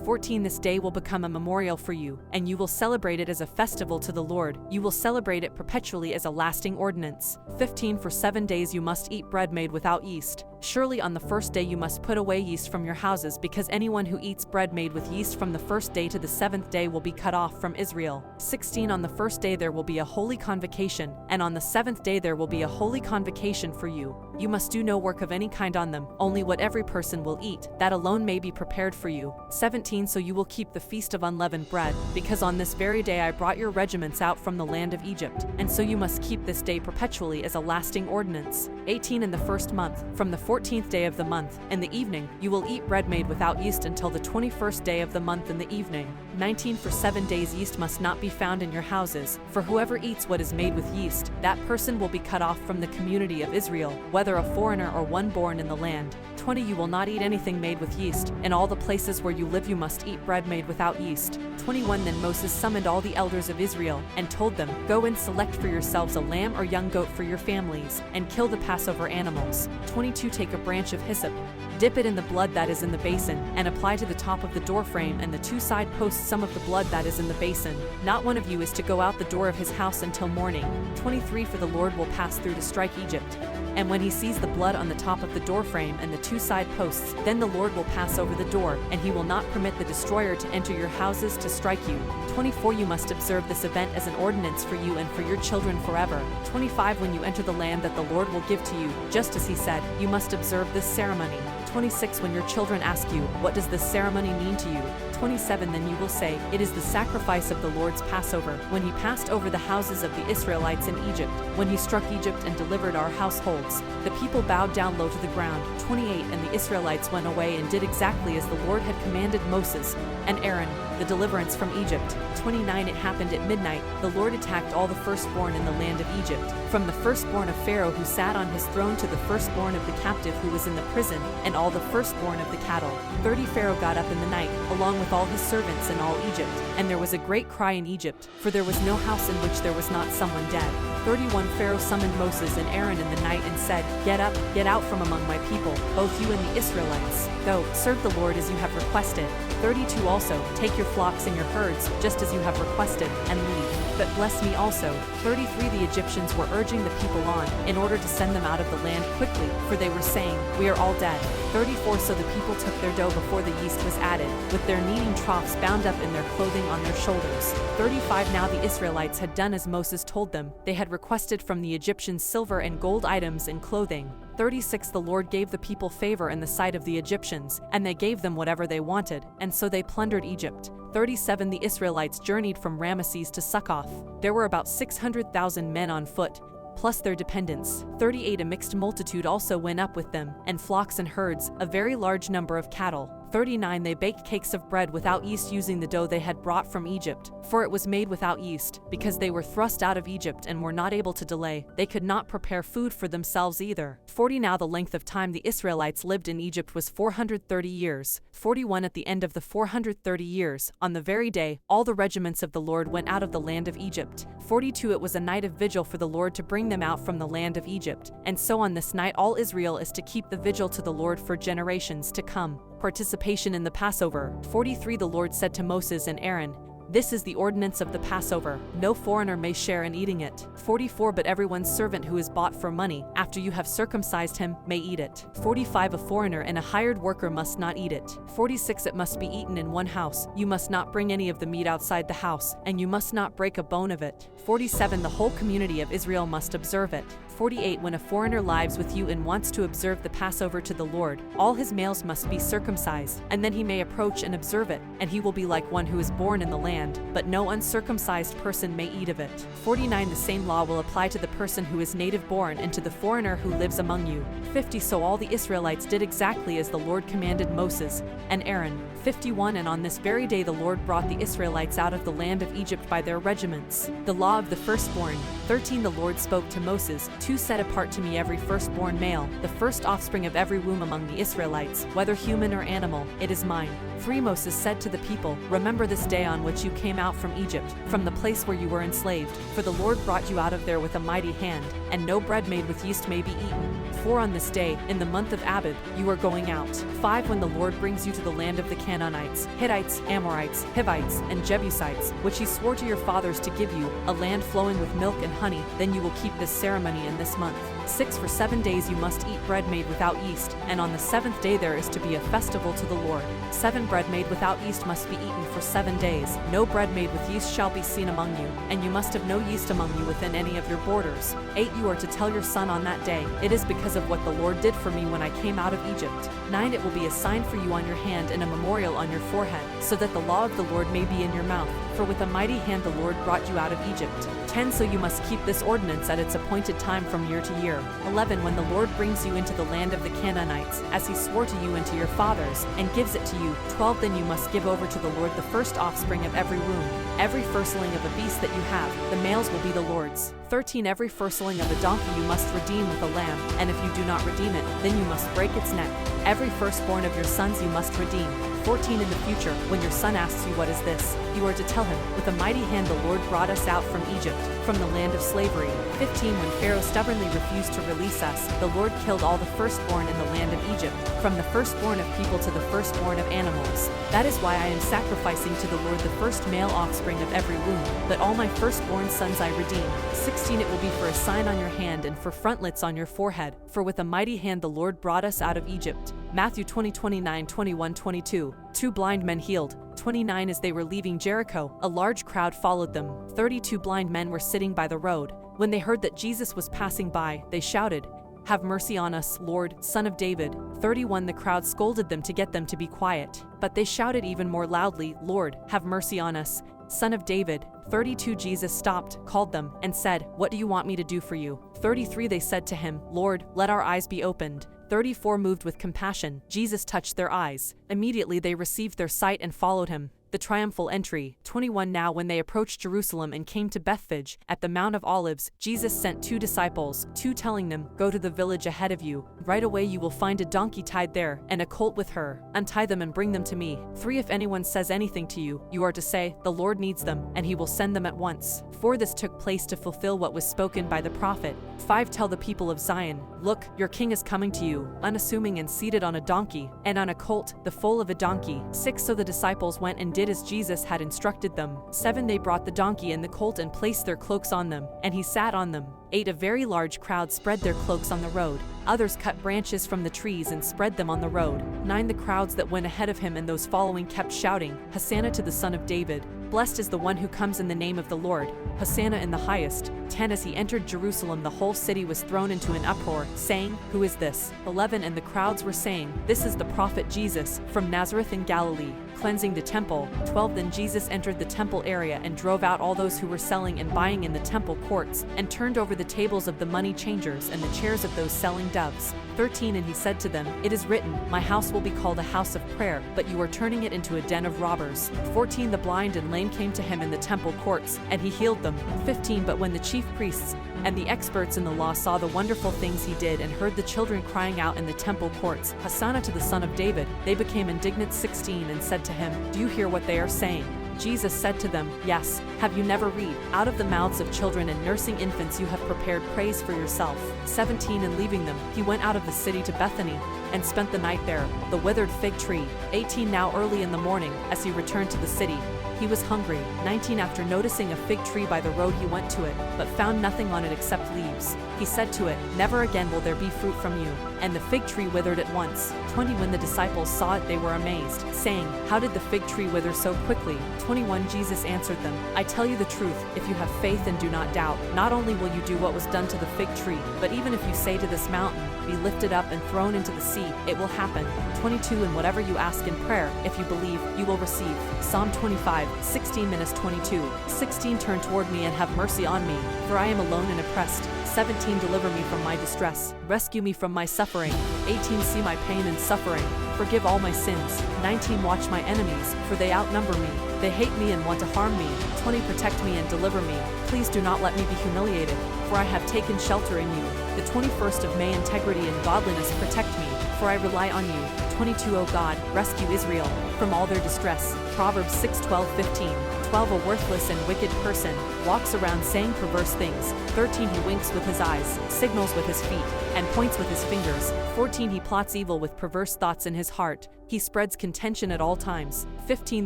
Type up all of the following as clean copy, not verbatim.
14 This day will become a memorial for you, and you will celebrate it as a festival to the Lord. You will celebrate it perpetually as a lasting ordinance. 15 For 7 days you must eat bread made without yeast. Surely on the first day you must put away yeast from your houses, because anyone who eats bread made with yeast from the first day to the 7th day will be cut off from Israel. 16 On the first day there will be a holy convocation, and on the 7th day there will be a holy convocation for you. You must do no work of any kind on them, only what every person will eat, that alone may be prepared for you. 17 So you will keep the feast of unleavened bread, because on this very day I brought your regiments out from the land of Egypt, and so you must keep this day perpetually as a lasting ordinance. 18 In the first month, from the 14th day of the month, in the evening, you will eat bread made without yeast until the 21st day of the month in the evening. 19 For 7 days yeast must not be found in your houses, for whoever eats what is made with yeast, that person will be cut off from the community of Israel, whether a foreigner or one born in the land. 20 You will not eat anything made with yeast. In all the places where you live you must eat bread made without yeast. 21 Then Moses summoned all the elders of Israel, and told them, Go and select for yourselves a lamb or young goat for your families, and kill the Passover animals. 22 Take a branch of hyssop, dip it in the blood that is in the basin, and apply to the top of the doorframe and the 2 side posts some of the blood that is in the basin. Not one of you is to go out the door of his house until morning. 23 For the Lord will pass through to strike Egypt. And when he sees the blood on the top of the doorframe and the 2 side posts, then the Lord will pass over the door, and he will not permit the destroyer to enter your houses to strike you. 24 You must observe this event as an ordinance for you and for your children forever. 25 When you enter the land that the Lord will give to you, just as he said, you must observe this ceremony. 26 When your children ask you, What does this ceremony mean to you? 27 Then you will say, It is the sacrifice of the Lord's Passover, when he passed over the houses of the Israelites in Egypt, when he struck Egypt and delivered our households. The people bowed down low to the ground. 28 And the Israelites went away and did exactly as the Lord had commanded Moses and Aaron, the deliverance from Egypt. 29 It happened at midnight, the Lord attacked all the firstborn in the land of Egypt, from the firstborn of Pharaoh who sat on his throne to the firstborn of the captive who was in the prison, and all the firstborn of the cattle. 30 Pharaoh got up in the night, along with all his servants and all Egypt, and there was a great cry in Egypt, for there was no house in which there was not someone dead. 31 Pharaoh summoned Moses and Aaron in the night and said, Get up, get out from among my people, both you and the Israelites. Go, serve the Lord as you have requested. 32 Also, take your flocks and your herds, just as you have requested, and leave. But bless me also. 33 The Egyptians were urging the people on, in order to send them out of the land quickly, for they were saying, We are all dead. 34 So the people took their dough before the yeast was added, with their kneading troughs bound up in their clothing on their shoulders. 35 Now the Israelites had done as Moses told them. They had requested from the Egyptians silver and gold items and clothing. 36 The Lord gave the people favor in the sight of the Egyptians, and they gave them whatever they wanted, and so they plundered Egypt. 37 The Israelites journeyed from Ramesses to Succoth. There were about 600,000 men on foot, plus their dependents. 38 A mixed multitude also went up with them, and flocks and herds, a very large number of cattle. 39 They baked cakes of bread without yeast using the dough they had brought from Egypt, for it was made without yeast, because they were thrust out of Egypt and were not able to delay. They could not prepare food for themselves either. 40 Now the length of time the Israelites lived in Egypt was 430 years. 41 At the end of the 430 years, on the very day, all the regiments of the Lord went out of the land of Egypt. 42 It was a night of vigil for the Lord to bring them out from the land of Egypt, and so on this night all Israel is to keep the vigil to the Lord for generations to come. Participation in the Passover. 43 The Lord said to Moses and Aaron, This is the ordinance of the Passover. No foreigner may share in eating it. 44 But everyone's servant who is bought for money, after you have circumcised him, may eat it. 45 A foreigner and a hired worker must not eat it. 46 It must be eaten in one house. You must not bring any of the meat outside the house, and you must not break a bone of it. 47 The whole community of Israel must observe it. 48 When a foreigner lives with you and wants to observe the Passover to the Lord, all his males must be circumcised, and then he may approach and observe it, and he will be like one who is born in the land, but no uncircumcised person may eat of it. 49 The same law will apply to the person who is native born and to the foreigner who lives among you. 50 So all the Israelites did exactly as the Lord commanded Moses and Aaron. 51 And on this very day the Lord brought the Israelites out of the land of Egypt by their regiments. The law of the firstborn. 13 The Lord spoke to Moses, 2 Set apart to me every firstborn male, the first offspring of every womb among the Israelites, whether human or animal, it is mine. 3 Moses said to the people, Remember this day on which you came out from Egypt, from the place where you were enslaved, for the Lord brought you out of there with a mighty hand, and no bread made with yeast may be eaten. 4 On this day, in the month of Abib, you are going out. 5 When the Lord brings you to the land of the Canaanites, Canaanites, Hittites, Amorites, Hivites, and Jebusites, which he swore to your fathers to give you, a land flowing with milk and honey, then you will keep this ceremony in this month. 6 For 7 days you must eat bread made without yeast, and on the 7th day there is to be a festival to the Lord. 7 Bread made without yeast must be eaten for 7 days. No bread made with yeast shall be seen among you, and you must have no yeast among you within any of your borders. 8 You are to tell your son on that day, it is because of what the Lord did for me when I came out of Egypt. 9 It will be a sign for you on your hand and a memorial on your forehead, so that the law of the Lord may be in your mouth. For with a mighty hand the Lord brought you out of Egypt. 10 So you must keep this ordinance at its appointed time from year to year. 11 When the Lord brings you into the land of the Canaanites, as he swore to you and to your fathers, and gives it to you. 12 Then you must give over to the Lord the first offspring of every womb. Every firstling of a beast that you have, the males will be the Lord's. 13 Every firstling of a donkey you must redeem with a lamb, and if you do not redeem it, then you must break its neck. Every firstborn of your sons you must redeem. 14 In the future, when your son asks you what is this, you are to tell him, with a mighty hand the Lord brought us out from Egypt, from the land of slavery. 15 When Pharaoh stubbornly refused to release us, the Lord killed all the firstborn in the land of Egypt, from the firstborn of people to the firstborn of animals. That is why I am sacrificing to the Lord the first male offspring of every womb, but all my firstborn sons I redeem. 16 It will be for a sign on your hand and for frontlets on your forehead, for with a mighty hand the Lord brought us out of Egypt. Matthew 20:29, 21, 22. 2 Blind men healed. 29 As they were leaving Jericho, a large crowd followed them. 32 Blind men were sitting by the road. When they heard that Jesus was passing by, they shouted, "Have mercy on us, Lord, Son of David." 31 The crowd scolded them to get them to be quiet, but they shouted even more loudly, "Lord, have mercy on us, Son of David." 32 Jesus stopped, called them, and said, "What do you want me to do for you?" 33 They said to him, "Lord, let our eyes be opened." 34 Moved with compassion, Jesus touched their eyes. Immediately they received their sight and followed him. The triumphal entry. 21 Now when they approached Jerusalem and came to Bethphage, at the Mount of Olives, Jesus sent 2 disciples, 2 telling them, "Go to the village ahead of you. Right away you will find a donkey tied there, and a colt with her. Untie them and bring them to me. 3 If anyone says anything to you, you are to say, 'The Lord needs them,' and he will send them at once." 4 This took place to fulfill what was spoken by the prophet. 5 Tell the people of Zion, "Look, your king is coming to you, unassuming and seated on a donkey, and on a colt, the foal of a donkey." 6 So the disciples went and did as Jesus had instructed them. 7 They brought the donkey and the colt and placed their cloaks on them, and he sat on them. 8 A very large crowd spread their cloaks on the road. Others cut branches from the trees and spread them on the road. 9 The crowds that went ahead of him and those following kept shouting, "Hosanna to the Son of David. Blessed is the one who comes in the name of the Lord. Hosanna in the highest." 10 As he entered Jerusalem the whole city was thrown into an uproar, saying, "Who is this?" 11 And the crowds were saying, "This is the prophet Jesus, from Nazareth in Galilee, cleansing the temple." 12 Then Jesus entered the temple area and drove out all those who were selling and buying in the temple courts, and turned over the tables of the money changers and the chairs of those selling doves. 13 And he said to them, "It is written, my house will be called a house of prayer, but you are turning it into a den of robbers." 14 The blind and lame came to him in the temple courts, and he healed them. 15 But when the chief priests and the experts in the law saw the wonderful things he did and heard the children crying out in the temple courts, "Hosanna to the Son of David," they became indignant. 16 And said to him, "Do you hear what they are saying?" Jesus said to them, "Yes. Have you never read, 'Out of the mouths of children and nursing infants you have prepared praise for yourself'?" 17 And leaving them, he went out of the city to Bethany, and spent the night there. The withered fig tree. 18 Now early in the morning, as he returned to the city, he was hungry. 19 After noticing a fig tree by the road he went to it, but found nothing on it except leaves. He said to it, "Never again will there be fruit from you." And the fig tree withered at once. 20 When the disciples saw it they were amazed, saying, "How did the fig tree wither so quickly?" 21 Jesus answered them, "I tell you the truth, if you have faith and do not doubt, not only will you do what was done to the fig tree, but even if you say to this mountain, 'Be lifted up and thrown into the sea,' it will happen." 22 And whatever you ask in prayer, if you believe, you will receive. Psalm 25, 16-22. 16 Turn toward me and have mercy on me, for I am alone and oppressed. 17 Deliver me from my distress, rescue me from my suffering. 18 See my pain and suffering, forgive all my sins. 19 Watch my enemies, for they outnumber me. They hate me and want to harm me. 20 Protect me and deliver me. Please do not let me be humiliated, for I have taken shelter in you. The 21st of May Integrity and godliness protect me, for I rely on you. 22 O God, rescue Israel from all their distress. Proverbs 6:12-15. 12 A worthless and wicked person walks around saying perverse things. 13 He winks with his eyes, signals with his feet, and points with his fingers. 14 He plots evil with perverse thoughts in his heart. He spreads contention at all times. 15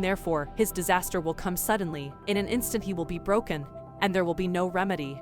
Therefore, his disaster will come suddenly. In an instant he will be broken, and there will be no remedy.